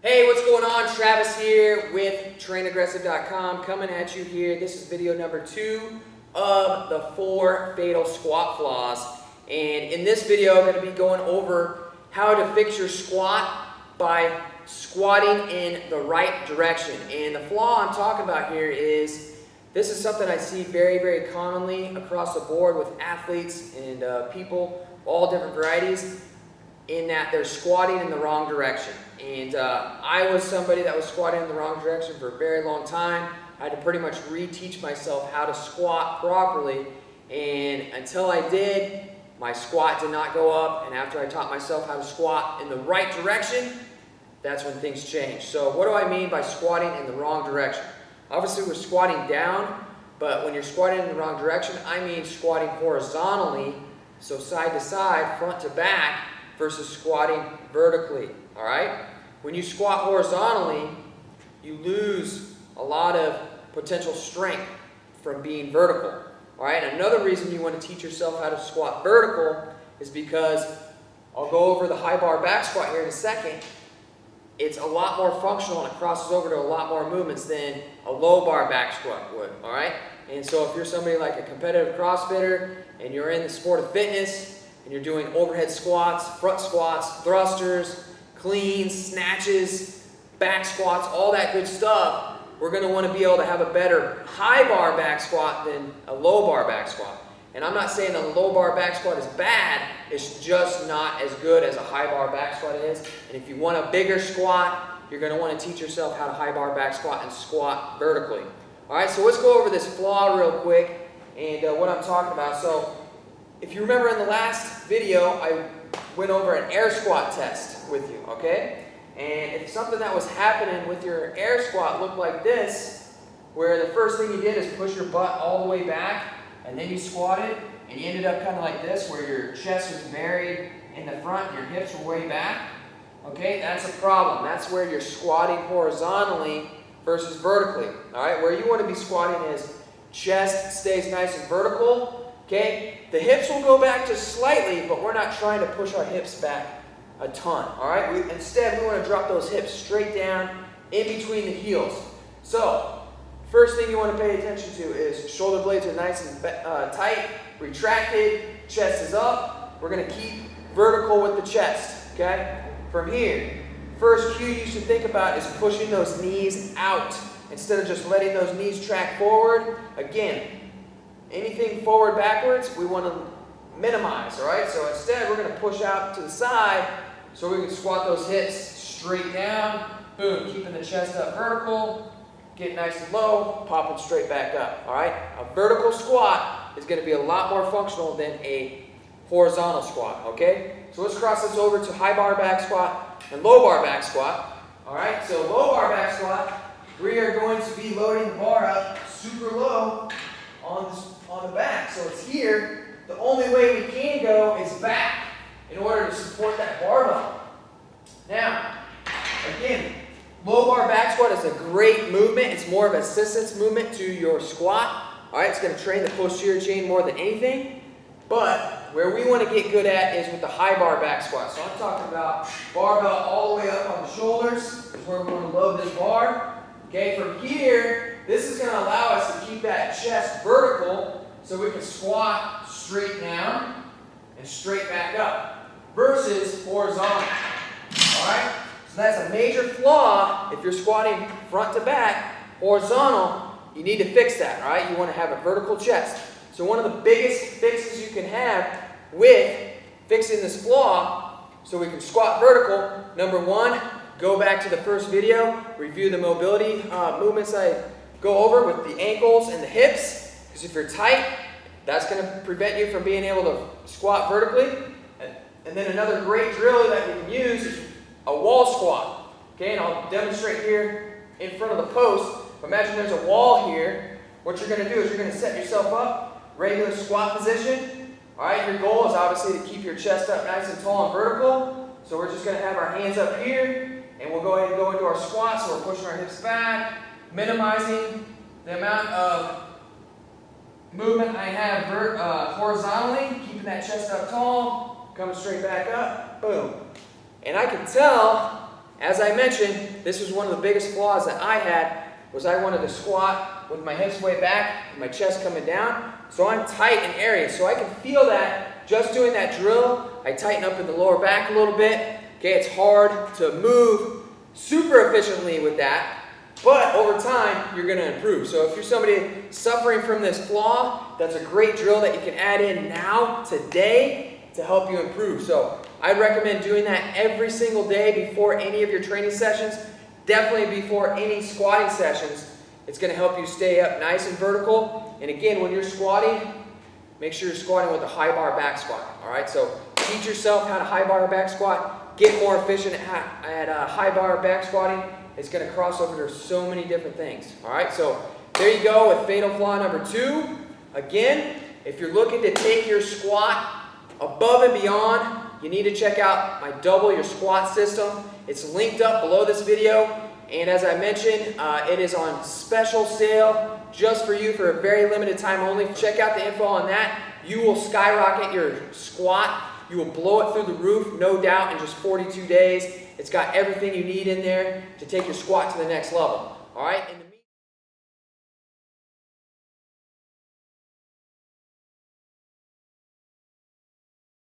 Hey, what's going on? Travis here with trainaggressive.com coming at you here. This is video number 2 of the 4 fatal squat flaws. And in this video, I'm going to be going over how to fix your squat by squatting in the right direction. And the flaw I'm talking about here is, this is something I see very, very commonly across the board with athletes and people of all different varieties, in that they're squatting in the wrong direction. And I was somebody that was squatting in the wrong direction for a very long time. I had to pretty much reteach myself how to squat properly, and until I did, my squat did not go up. And after I taught myself how to squat in the right direction, that's when things changed. So what do I mean by squatting in the wrong direction? Obviously we're squatting down, but when you're squatting in the wrong direction, I mean squatting horizontally, so side to side, front to back, versus squatting vertically, all right? When you squat horizontally, you lose a lot of potential strength from being vertical, all right? Another reason you want to teach yourself how to squat vertical is because, I'll go over the high bar back squat here in a second, it's a lot more functional and it crosses over to a lot more movements than a low bar back squat would, all right? And so if you're somebody like a competitive CrossFitter and you're in the sport of fitness, and you're doing overhead squats, front squats, thrusters, cleans, snatches, back squats, all that good stuff, we're going to want to be able to have a better high bar back squat than a low bar back squat. And I'm not saying that a low bar back squat is bad, it's just not as good as a high bar back squat is. And if you want a bigger squat, you're going to want to teach yourself how to high bar back squat and squat vertically. All right, so let's go over this flaw real quick and what I'm talking about. So, if you remember in the last video, I went over an air squat test with you, okay? And if something that was happening with your air squat looked like this, where the first thing you did is push your butt all the way back, and then you squatted, and you ended up kind of like this, where your chest was buried in the front, your hips were way back, okay? That's a problem. That's where you're squatting horizontally versus vertically, all right? Where you want to be squatting is chest stays nice and vertical. Okay, the hips will go back just slightly, but we're not trying to push our hips back a ton, all right? Instead, we want to drop those hips straight down in between the heels. So, first thing you want to pay attention to is shoulder blades are nice and tight, retracted, chest is up. We're going to keep vertical with the chest, okay? From here, first cue you should think about is pushing those knees out instead of just letting those knees track forward. Again, anything forward, backwards, we want to minimize, all right? So instead, we're going to push out to the side so we can squat those hips straight down. Boom, keeping the chest up vertical, get nice and low, popping straight back up, all right? A vertical squat is going to be a lot more functional than a horizontal squat, okay? So let's cross this over to high bar back squat and low bar back squat, all right? So low bar back squat, we are going to be loading the bar up super low on the back. So it's here. The only way we can go is back in order to support that barbell. Now, again, low bar back squat is a great movement. It's more of an assistance movement to your squat. All right, it's going to train the posterior chain more than anything. But where we want to get good at is with the high bar back squat. So I'm talking about barbell all the way up on the shoulders. Is where we're going to load this bar. Okay, from here, this is going to allow us to keep that chest vertical so we can squat straight down and straight back up versus horizontal. All right? So that's a major flaw. If you're squatting front to back, horizontal, you need to fix that, all right? You want to have a vertical chest. So one of the biggest fixes you can have with fixing this flaw so we can squat vertical, number one, go back to the first video, review the mobility movements I go over with the ankles and the hips, because if you're tight, that's going to prevent you from being able to squat vertically. And then another great drill that we can use is a wall squat. Okay, and I'll demonstrate here in front of the post. Imagine there's a wall here. What you're going to do is you're going to set yourself up, regular squat position. All right, your goal is obviously to keep your chest up nice and tall and vertical. So we're just going to have our hands up here, and we'll go ahead and go into our squat. So we're pushing our hips back, minimizing the amount of movement I have horizontally, keeping that chest up tall, coming straight back up, boom. And I can tell As I mentioned, this was one of the biggest flaws that I had, was I wanted to squat with my hips way back and my chest coming down. So I'm tight in areas. So I can feel that just doing that drill. I tighten up in the lower back a little bit. Okay, it's hard to move super efficiently with that, but over time, you're gonna improve. So if you're somebody suffering from this flaw, that's a great drill that you can add in now, today, to help you improve. So I'd recommend doing that every single day before any of your training sessions, definitely before any squatting sessions. It's gonna help you stay up nice and vertical. And again, when you're squatting, make sure you're squatting with a high bar back squat, all right? So teach yourself how to high bar back squat, get more efficient at high bar back squatting. It's gonna cross over to so many different things, all right? So there you go with fatal flaw number 2. Again, if you're looking to take your squat above and beyond, you need to check out my Double Your Squat system. It's linked up below this video. And as I mentioned, it is on special sale just for you for a very limited time only. Check out the info on that. You will skyrocket your squat. You will blow it through the roof, no doubt, in just 42 days. It's got everything you need in there to take your squat to the next level. All right?